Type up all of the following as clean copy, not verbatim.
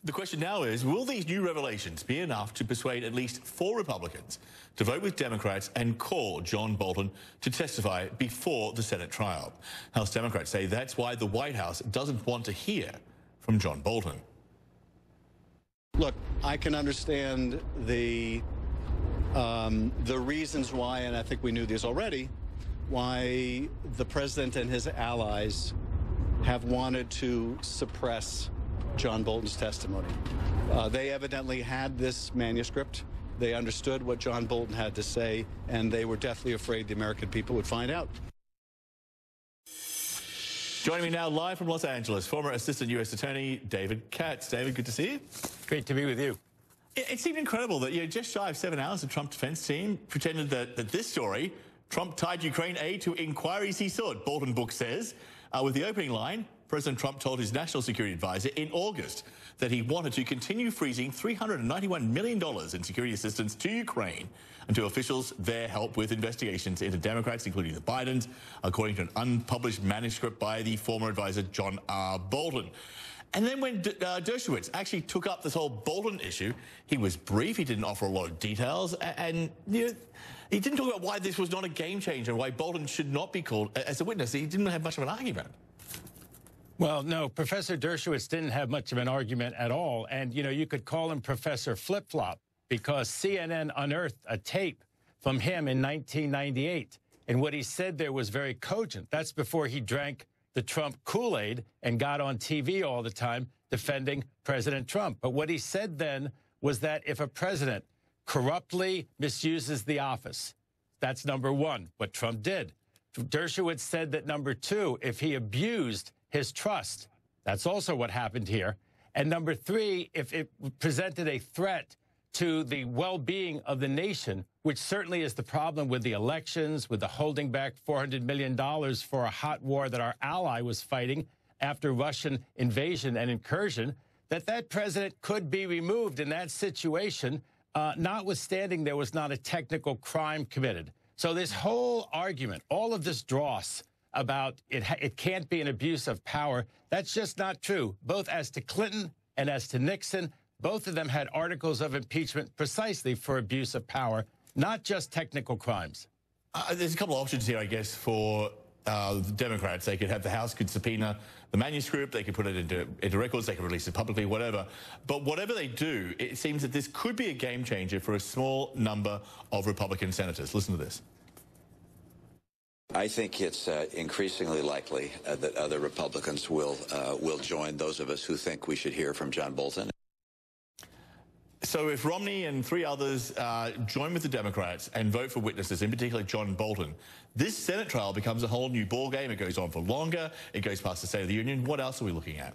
The question now is, will these new revelations be enough to persuade at least 4 Republicans to vote with Democrats and call John Bolton to testify before the Senate trial? House Democrats say that's why the White House doesn't want to hear from John Bolton. Look, I can understand the reasons why, and I think we knew these already, why the president and his allies have wanted to suppress John Bolton's testimony. They evidently had this manuscript. They understood what John Bolton had to say, and they were definitely afraid the American people would find out. Joining me now live from Los Angeles, former Assistant U.S. Attorney David Katz. David, good to see you. Great to be with you. It seemed incredible that just shy of 7 hours, the Trump defense team pretended that this story, Trump tied Ukraine aid to inquiries he sought, Bolton book says, with the opening line, President Trump told his national security advisor in August that he wanted to continue freezing $391 million in security assistance to Ukraine until officials there help with investigations into Democrats, including the Bidens, according to an unpublished manuscript by the former advisor John R. Bolton. And then when Dershowitz actually took up this whole Bolton issue, he was brief, he didn't offer a lot of details, and he didn't talk about why this was not a game changer, why Bolton should not be called as a witness. He didn't have much of an argument. Well, no, Professor Dershowitz didn't have much of an argument at all. And, you could call him Professor Flip-Flop because CNN unearthed a tape from him in 1998. And what he said there was very cogent. That's before he drank the Trump Kool-Aid and got on TV all the time defending President Trump. But what he said then was that if a president corruptly misuses the office, that's number one, what Trump did. Dershowitz said that number two, if he abused his trust, that's also what happened here. And number three, if it presented a threat to the well-being of the nation, which certainly is the problem with the elections, with the holding back $400 million for a hot war that our ally was fighting after Russian invasion and incursion, that president could be removed in that situation, notwithstanding there was not a technical crime committed. So this whole argument, all of this dross about it can't be an abuse of power, that's just not true. Both as to Clinton and as to Nixon, both of them had articles of impeachment precisely for abuse of power, not just technical crimes. There's a couple of options here, I guess, for the Democrats. They could have the House could subpoena the manuscript, they could put it into records, they could release it publicly, whatever. But whatever they do, it seems that this could be a game changer for a small number of Republican senators. Listen to this. I think it's increasingly likely that other Republicans will join those of us who think we should hear from John Bolton. So if Romney and 3 others join with the Democrats and vote for witnesses, in particular John Bolton, this Senate trial becomes a whole new ballgame. It goes on for longer. It goes past the State of the Union. What else are we looking at?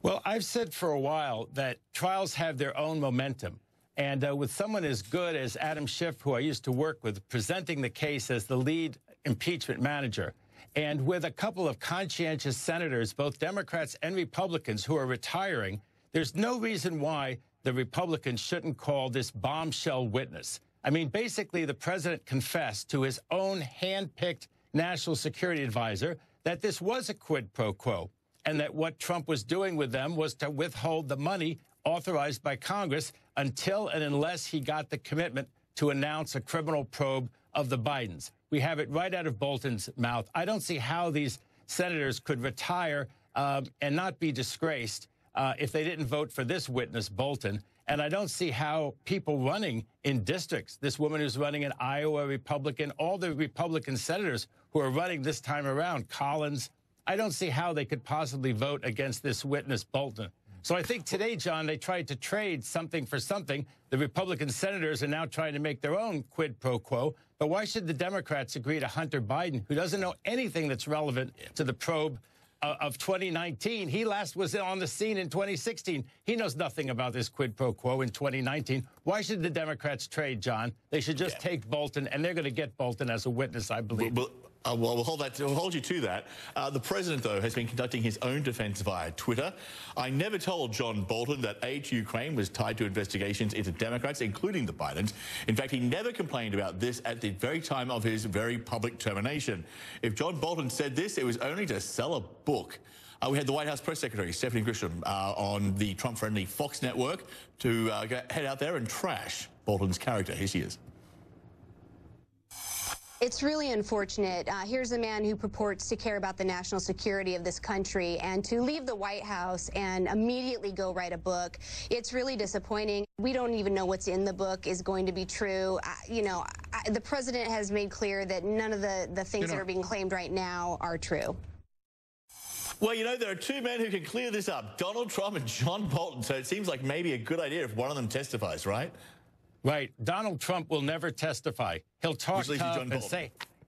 Well, I've said for a while that trials have their own momentum. And with someone as good as Adam Schiff, who I used to work with, presenting the case as the lead impeachment manager, and with a couple of conscientious senators, both Democrats and Republicans, who are retiring, there's no reason why the Republicans shouldn't call this bombshell witness. I mean, basically, the president confessed to his own hand-picked national security advisor that this was a quid pro quo, and that what Trump was doing with them was to withhold the money authorized by Congress until and unless he got the commitment to announce a criminal probe of the Bidens. We have it right out of Bolton's mouth. I don't see how these senators could retire and not be disgraced if they didn't vote for this witness, Bolton. And I don't see how people running in districts, this woman who's running in Iowa, Republican, all the Republican senators who are running this time around, Collins, I don't see how they could possibly vote against this witness, Bolton. So I think today, John, they tried to trade something for something. The Republican senators are now trying to make their own quid pro quo. But why should the Democrats agree to Hunter Biden, who doesn't know anything that's relevant to the probe of 2019? He last was on the scene in 2016. He knows nothing about this quid pro quo in 2019. Why should the Democrats trade, John? They should just take Bolton, and they're going to get Bolton as a witness, I believe. Well, we'll hold you to that. The president, though, has been conducting his own defense via Twitter. I never told John Bolton that aid to Ukraine was tied to investigations into Democrats, including the Bidens. In fact, he never complained about this at the very time of his very public termination. If John Bolton said this, it was only to sell a book. We had the White House press secretary, Stephanie Grisham, on the Trump-friendly Fox network to head out there and trash Bolton's character. Here she is. It's really unfortunate. Here's a man who purports to care about the national security of this country, and to leave the White House and immediately go write a book. It's really disappointing. We don't even know what's in the book is going to be true. The president has made clear that none of the things that are being claimed right now are true. Well, there are two men who can clear this up, Donald Trump and John Bolton, so it seems like maybe a good idea if one of them testifies, right? Right. Donald Trump will never testify. He'll talk tough and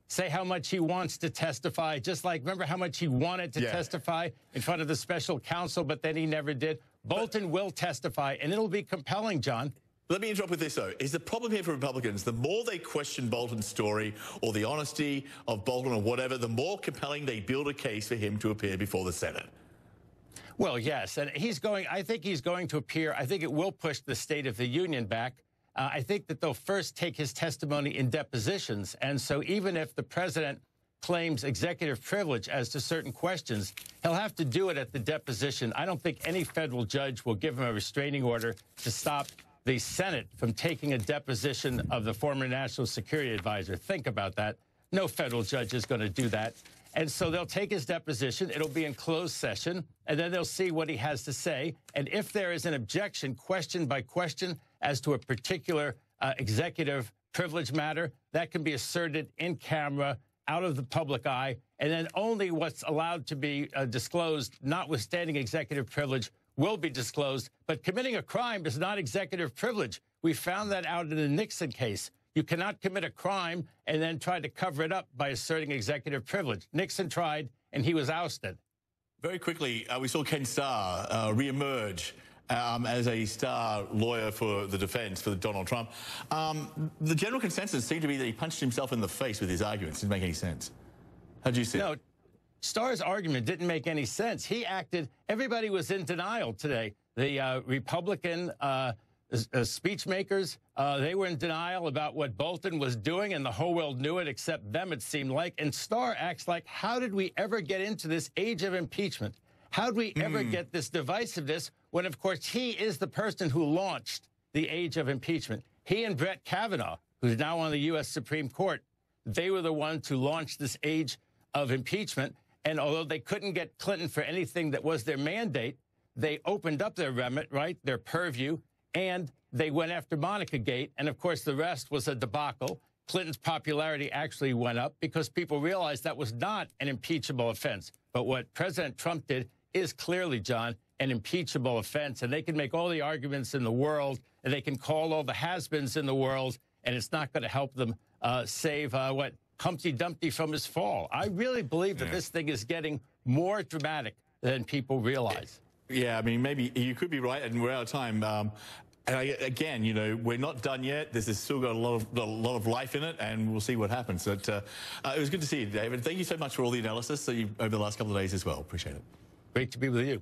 say how much he wants to testify, just like, remember how much he wanted to testify in front of the special counsel, but then he never did. Bolton will testify, and it'll be compelling, John. Let me interrupt with this, though. Is the problem here for Republicans, the more they question Bolton's story or the honesty of Bolton or whatever, the more compelling they build a case for him to appear before the Senate? Well, yes, and I think he's going to appear. I think it will push the State of the Union back. I think that they'll first take his testimony in depositions. And so even if the president claims executive privilege as to certain questions, he'll have to do it at the deposition. I don't think any federal judge will give him a restraining order to stop the Senate from taking a deposition of the former national security advisor. Think about that. No federal judge is going to do that. And so they'll take his deposition. It'll be in closed session, and then they'll see what he has to say. And if there is an objection, question by question, as to a particular executive privilege matter, that can be asserted in camera, out of the public eye, and then only what's allowed to be disclosed, notwithstanding executive privilege, will be disclosed. But committing a crime is not executive privilege. We found that out in the Nixon case. You cannot commit a crime and then try to cover it up by asserting executive privilege. Nixon tried, and he was ousted. Very quickly, we saw Ken Starr reemerge as a star lawyer for the defense for Donald Trump. The general consensus seemed to be that he punched himself in the face with his arguments. Didn't make any sense. How do you see it? No, Starr's argument didn't make any sense. He acted, everybody was in denial today. The Republican speech makers, they were in denial about what Bolton was doing, and the whole world knew it except them, it seemed like. And Starr acts like, how did we ever get into this age of impeachment? How did we ever get this divisiveness when, of course, he is the person who launched the age of impeachment? He and Brett Kavanaugh, who's now on the U.S. Supreme Court, they were the ones who launched this age of impeachment. And although they couldn't get Clinton for anything that was their mandate, they opened up their remit, right, their purview, and they went after Monica Gate. And, of course, the rest was a debacle. Clinton's popularity actually went up because people realized that was not an impeachable offense. But what President Trump did is clearly, John, an impeachable offense. And they can make all the arguments in the world, and they can call all the has-beens in the world, and it's not going to help them save Humpty Dumpty from his fall. I really believe that this thing is getting more dramatic than people realize. Yeah, I mean, maybe you could be right, and we're out of time. And again, we're not done yet. This has still got a lot of life in it, and we'll see what happens. But it was good to see you, David. Thank you so much for all the analysis over the last couple of days as well. Appreciate it. Great to be with you.